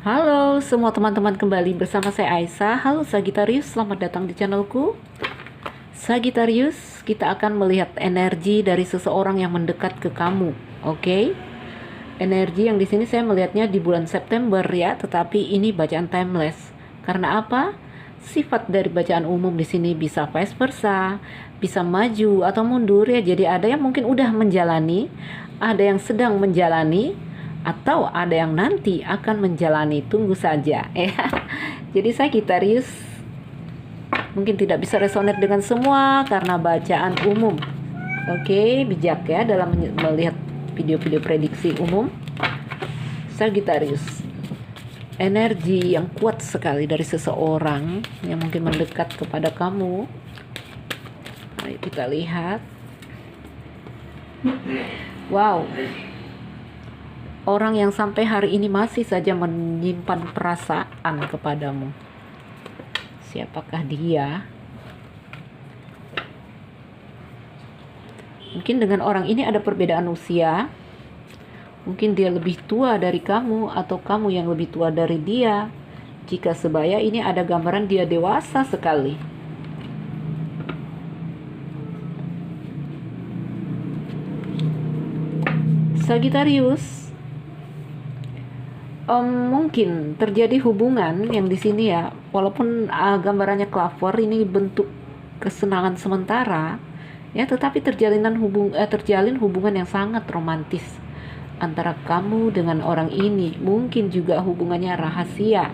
Halo semua teman-teman, kembali bersama saya Aisyah. Halo Sagittarius, selamat datang di channelku. Sagittarius, kita akan melihat energi dari seseorang yang mendekat ke kamu. Oke? Energi yang di sini saya melihatnya di bulan September ya, tetapi ini bacaan timeless. Karena apa? Sifat dari bacaan umum di sini bisa vice versa, bisa maju atau mundur ya. Jadi ada yang mungkin udah menjalani, ada yang sedang menjalani, atau ada yang nanti akan menjalani. Tunggu saja ya. Jadi Sagittarius mungkin tidak bisa resonate dengan semua karena bacaan umum. Oke, bijak ya dalam melihat video-video prediksi umum. Sagittarius, energi yang kuat sekali dari seseorang yang mungkin mendekat kepada kamu. Ayo kita lihat. Wow, orang yang sampai hari ini masih saja menyimpan perasaan kepadamu. Siapakah dia? Mungkin dengan orang ini ada perbedaan usia. Mungkin dia lebih tua dari kamu, atau kamu yang lebih tua dari dia. Jika sebaya, ini ada gambaran dia dewasa sekali. Sagittarius, mungkin terjadi hubungan yang di sini ya, walaupun gambarannya clover, ini bentuk kesenangan sementara ya, tetapi terjalin hubungan yang sangat romantis antara kamu dengan orang ini. Mungkin juga hubungannya rahasia,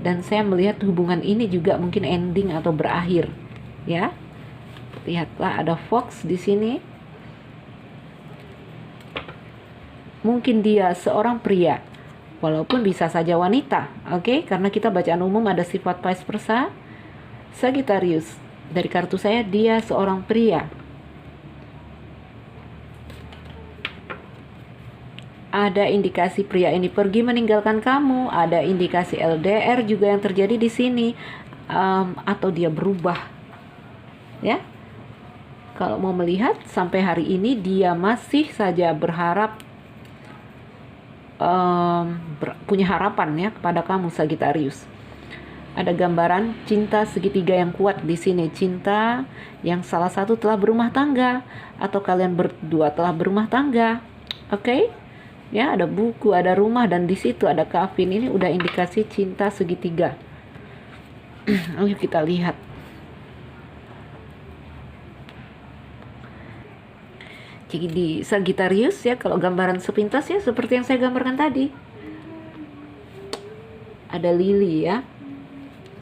dan saya melihat hubungan ini juga mungkin ending atau berakhir ya. Lihatlah, ada fox di sini. Mungkin dia seorang pria, walaupun bisa saja wanita. Oke, karena kita bacaan umum ada sifat vice versa. Sagittarius, dari kartu saya dia seorang pria. Ada indikasi pria ini pergi meninggalkan kamu, ada indikasi LDR juga yang terjadi di sini, atau dia berubah. Ya. Kalau mau melihat sampai hari ini dia masih saja berharap, punya harapan ya kepada kamu Sagittarius. Ada gambaran cinta segitiga yang kuat di sini, cinta yang salah satu telah berumah tangga atau kalian berdua telah berumah tangga. Oke? Ya, ada buku, ada rumah, dan di situ ada kafin. Ini udah indikasi cinta segitiga. Ayo kita lihat. Jadi di Sagittarius ya, kalau gambaran sepintas ya seperti yang saya gambarkan tadi. Ada lili ya.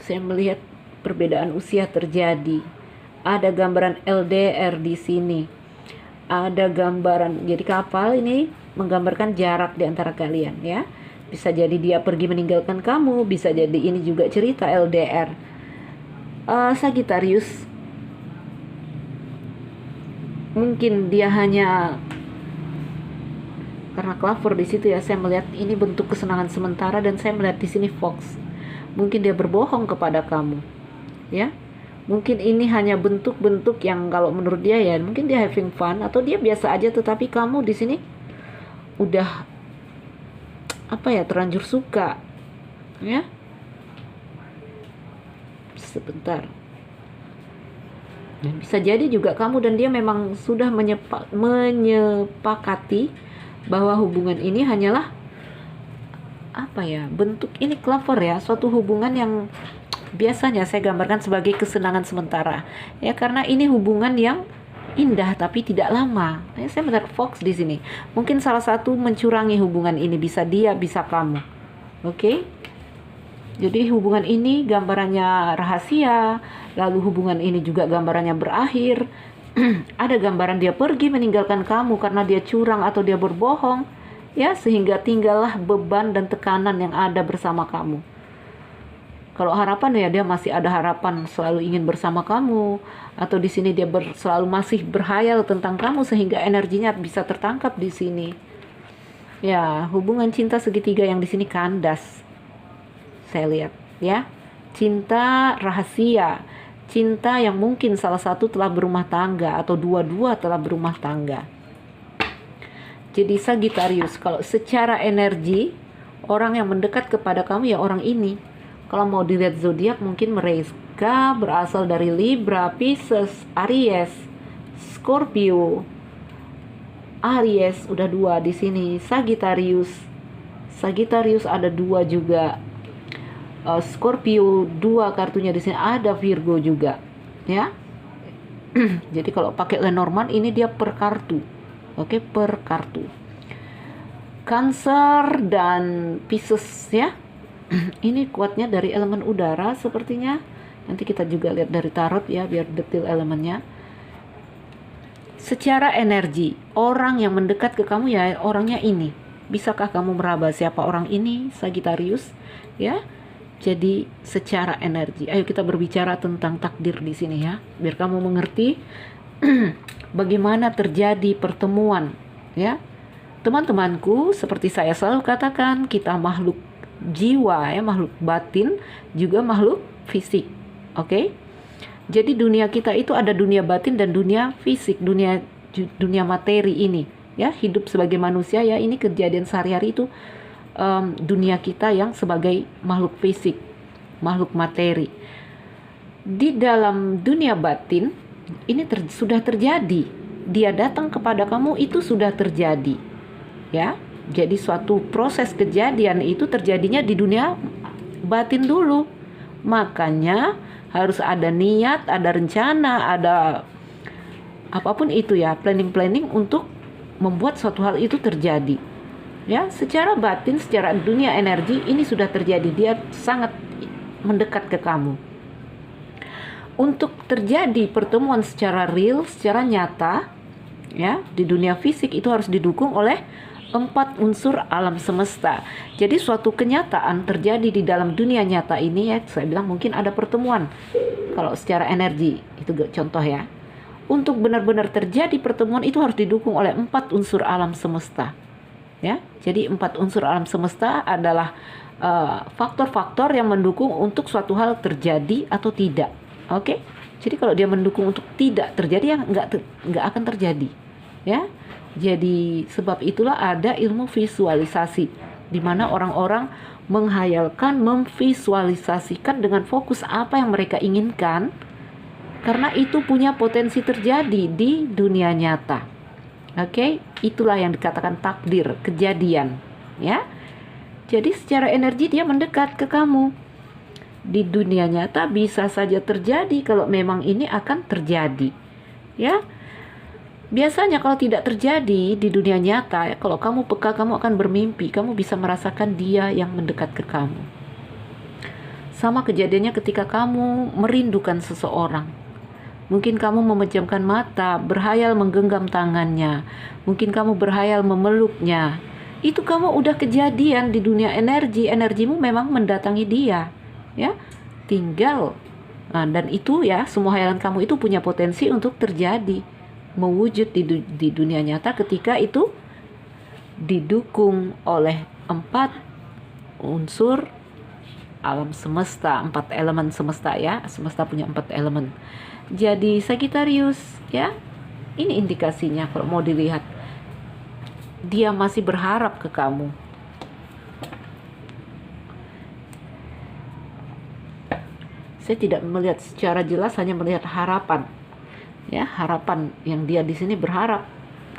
Saya melihat perbedaan usia terjadi. Ada gambaran LDR di sini. Ada gambaran, jadi kapal ini menggambarkan jarak di antara kalian ya. Bisa jadi dia pergi meninggalkan kamu, bisa jadi ini juga cerita LDR. Sagittarius, mungkin dia hanya karena clover di situ ya, saya melihat ini bentuk kesenangan sementara, dan saya melihat di sini fox. Mungkin dia berbohong kepada kamu, ya. Mungkin ini hanya bentuk-bentuk yang kalau menurut dia ya, mungkin dia having fun atau dia biasa aja, tetapi kamu di sini udah terlanjur suka, ya. Sebentar. Dan bisa jadi juga kamu dan dia memang sudah menyepakati bahwa hubungan ini hanyalah bentuk ini clover ya, suatu hubungan yang biasanya saya gambarkan sebagai kesenangan sementara ya, karena ini hubungan yang indah tapi tidak lama. Saya melihat fox di sini. Mungkin salah satu mencurangi hubungan ini, bisa dia, bisa kamu. Oke? Jadi hubungan ini gambarannya rahasia, lalu hubungan ini juga gambarannya berakhir. Ada gambaran dia pergi meninggalkan kamu karena dia curang atau dia berbohong, ya, sehingga tinggallah beban dan tekanan yang ada bersama kamu. Kalau harapan ya, dia masih ada harapan selalu ingin bersama kamu, atau di sini dia selalu masih berhayal tentang kamu sehingga energinya bisa tertangkap di sini. Ya, hubungan cinta segitiga yang di sini kandas. Saya lihat ya, cinta rahasia, cinta yang mungkin salah satu telah berumah tangga atau dua-dua telah berumah tangga. Jadi Sagittarius, kalau secara energi Orang yang mendekat kepada kamu ya orang ini. Kalau mau dilihat zodiak mungkin mereka berasal dari Libra, Pisces, Aries, Scorpio. Aries udah 2 di sini, Sagittarius. Sagittarius ada 2 juga. Scorpio 2 kartunya di sini, ada Virgo juga, ya. Jadi kalau pakai Lenormand ini dia per kartu. Oke, per kartu. Cancer dan Pisces ya. Ini kuatnya dari elemen udara sepertinya. Nanti kita juga lihat dari tarot ya biar detail elemennya. Secara energi, orang yang mendekat ke kamu ya orangnya ini. Bisakah kamu meraba siapa orang ini, Sagittarius? Ya. Jadi secara energi, ayo kita berbicara tentang takdir di sini ya, biar kamu mengerti bagaimana terjadi pertemuan ya. Teman-temanku, seperti saya selalu katakan, kita makhluk jiwa ya, makhluk batin, juga makhluk fisik. Oke? Jadi dunia kita itu ada dunia batin dan dunia fisik, dunia materi ini ya, hidup sebagai manusia ya, ini kejadian sehari-hari itu dunia kita yang sebagai makhluk fisik, makhluk materi. Di dalam dunia batin ini sudah terjadi, dia datang kepada kamu itu sudah terjadi ya. Jadi suatu proses kejadian itu terjadinya di dunia batin dulu, makanya harus ada niat, ada rencana, ada apapun itu ya, planning untuk membuat suatu hal itu terjadi. Ya, secara batin, secara dunia energi ini sudah terjadi, dia sangat mendekat ke kamu. Untuk terjadi pertemuan secara real, secara nyata, ya, di dunia fisik itu harus didukung oleh 4 unsur alam semesta. Jadi suatu kenyataan terjadi di dalam dunia nyata ini ya, saya bilang mungkin ada pertemuan. Kalau secara energi, itu contoh ya. Untuk benar-benar terjadi pertemuan itu harus didukung oleh 4 unsur alam semesta. Ya, jadi 4 unsur alam semesta adalah faktor-faktor yang mendukung untuk suatu hal terjadi atau tidak. Oke, jadi kalau dia mendukung untuk tidak terjadi ya nggak akan terjadi. Ya, jadi sebab itulah ada ilmu visualisasi, di mana orang-orang menghayalkan, memvisualisasikan dengan fokus apa yang mereka inginkan, karena itu punya potensi terjadi di dunia nyata. Oke, itulah yang dikatakan takdir, kejadian, ya. Jadi secara energi dia mendekat ke kamu. Di dunia nyata bisa saja terjadi kalau memang ini akan terjadi, ya. Biasanya kalau tidak terjadi di dunia nyata, kalau kamu peka, kamu akan bermimpi, kamu bisa merasakan dia yang mendekat ke kamu. Sama kejadiannya ketika kamu merindukan seseorang. Mungkin kamu memejamkan mata, berhayal menggenggam tangannya. Mungkin kamu berhayal memeluknya. Itu kamu udah kejadian di dunia energi. Energimu memang mendatangi dia, ya. Tinggal dan itu ya, semua hayalan kamu itu punya potensi untuk terjadi, mewujud di dunia nyata ketika itu didukung oleh 4 unsur alam semesta, 4 elemen semesta ya. Semesta punya 4 elemen. Jadi Sagittarius ya, ini indikasinya kalau mau dilihat, dia masih berharap ke kamu. Saya tidak melihat secara jelas, hanya melihat harapan. Ya, harapan yang dia di sini berharap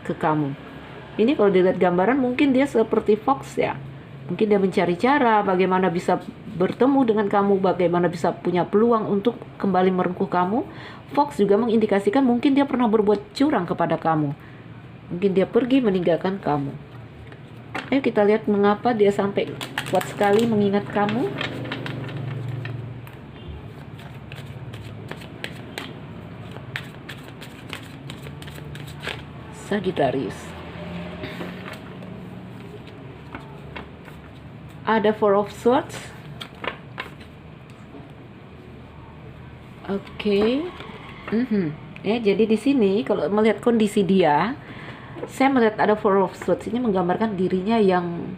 ke kamu. Ini kalau dilihat gambaran mungkin dia seperti fox ya. Mungkin dia mencari cara bagaimana bisa bertemu dengan kamu, bagaimana bisa punya peluang untuk kembali merengkuh kamu. Fox juga mengindikasikan mungkin dia pernah berbuat curang kepada kamu. Mungkin dia pergi meninggalkan kamu. Ayo kita lihat mengapa dia sampai kuat sekali mengingat kamu. Sagittarius. Ada Four of Swords. Oke. Ya, jadi di sini kalau melihat kondisi dia, saya melihat ada Four of Swords. Ini menggambarkan dirinya yang,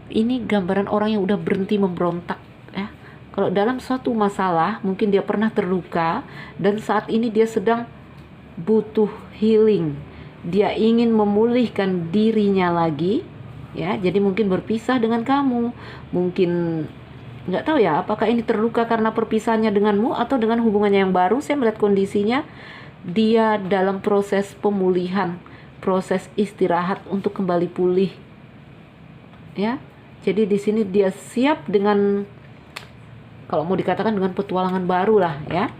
ini gambaran orang yang udah berhenti memberontak ya. Kalau dalam suatu masalah, mungkin dia pernah terluka dan saat ini dia sedang butuh healing. Dia ingin memulihkan dirinya lagi, Ya, jadi mungkin berpisah dengan kamu, mungkin nggak tahu ya, apakah ini terluka karena perpisahannya denganmu atau dengan hubungannya yang baru. Saya melihat kondisinya dia dalam proses pemulihan, proses istirahat untuk kembali pulih. Ya, jadi di sini dia siap dengan, kalau mau dikatakan dengan petualangan baru lah ya.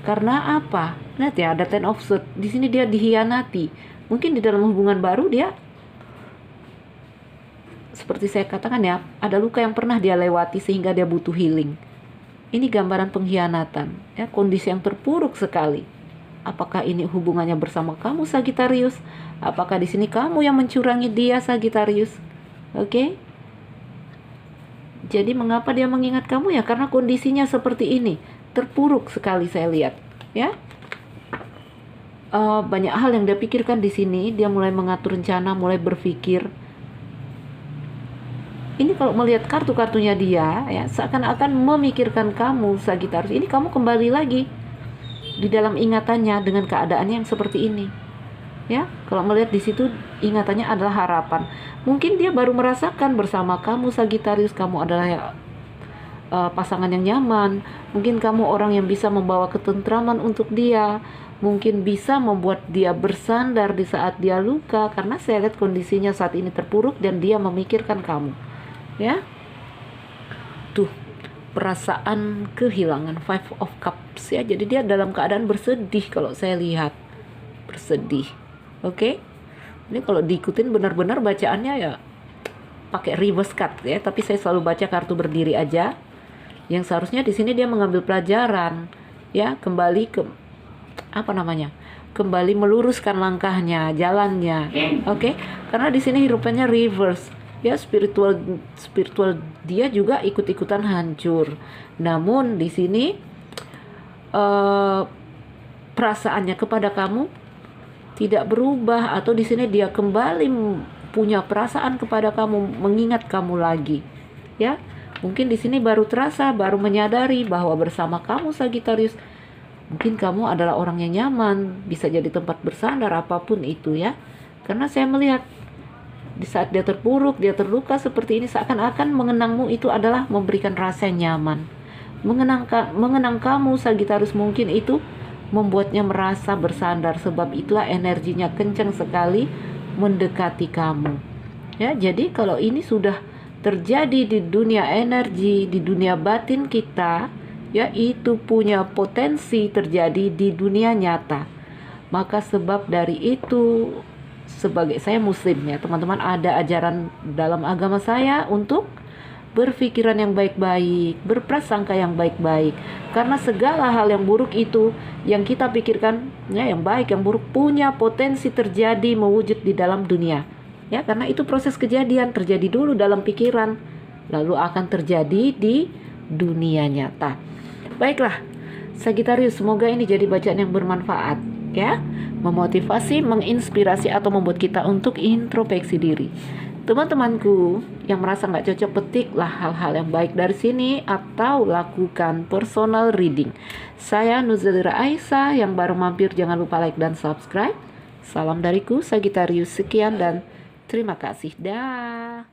Karena apa? Lihat ya, ada Ten of Swords. Di sini dia dihianati. Mungkin di dalam hubungan baru dia, seperti saya katakan ya, ada luka yang pernah dia lewati sehingga dia butuh healing. Ini gambaran pengkhianatan, ya, kondisi yang terpuruk sekali. Apakah ini hubungannya bersama kamu Sagittarius? Apakah di sini kamu yang mencurangi dia Sagittarius? Oke? Jadi mengapa dia mengingat kamu ya? Karena kondisinya seperti ini, terpuruk sekali saya lihat, ya. Banyak hal yang dia pikirkan di sini. Dia mulai mengatur rencana, mulai berpikir. Ini kalau melihat kartu-kartunya dia, ya, seakan-akan memikirkan kamu Sagittarius. Ini kamu kembali lagi di dalam ingatannya dengan keadaan yang seperti ini. Ya, kalau melihat di situ ingatannya adalah harapan. Mungkin dia baru merasakan bersama kamu Sagittarius, kamu adalah pasangan yang nyaman. Mungkin kamu orang yang bisa membawa ketentraman untuk dia. Mungkin bisa membuat dia bersandar di saat dia luka, karena saya lihat kondisinya saat ini terpuruk dan dia memikirkan kamu. Ya, tuh perasaan kehilangan, Five of Cups ya. Jadi dia dalam keadaan bersedih kalau saya lihat, bersedih. Oke, ini kalau diikutin benar-benar bacaannya ya pakai reverse card ya. Tapi saya selalu baca kartu berdiri aja. Yang seharusnya di sini dia mengambil pelajaran, ya, kembali ke kembali meluruskan langkahnya, jalannya. Oke, karena di sini hidupannya reverse. Ya, spiritual dia juga ikut-ikutan hancur. Namun di sini perasaannya kepada kamu tidak berubah, atau di sini dia kembali punya perasaan kepada kamu, mengingat kamu lagi. Ya, mungkin di sini baru terasa, baru menyadari bahwa bersama kamu Sagittarius, mungkin kamu adalah orang yang nyaman, bisa jadi tempat bersandar apapun itu ya. Karena saya melihat di saat dia terpuruk, dia terluka seperti ini, seakan-akan mengenangmu itu adalah memberikan rasa nyaman. Mengenang kamu Sagittarius mungkin itu membuatnya merasa bersandar, sebab itulah energinya kencang sekali mendekati kamu. Ya, jadi kalau ini sudah terjadi di dunia energi, di dunia batin kita, ya, itu punya potensi terjadi di dunia nyata. Maka sebab dari itu, sebagai saya muslim ya teman-teman, ada ajaran dalam agama saya untuk berpikiran yang baik-baik, berprasangka yang baik-baik. Karena segala hal yang buruk itu yang kita pikirkan, ya, yang baik, yang buruk punya potensi terjadi mewujud di dalam dunia. Ya, karena itu proses kejadian terjadi dulu dalam pikiran, lalu akan terjadi di dunia nyata. Baiklah, Sagittarius, semoga ini jadi bacaan yang bermanfaat, ya, memotivasi, menginspirasi, atau membuat kita untuk introspeksi diri. Teman-temanku yang merasa nggak cocok, petiklah hal-hal yang baik dari sini atau lakukan personal reading. Saya Nuzalira Aisyah, yang baru mampir jangan lupa like dan subscribe. Salam dariku Sagittarius, sekian dan terima kasih. Dah.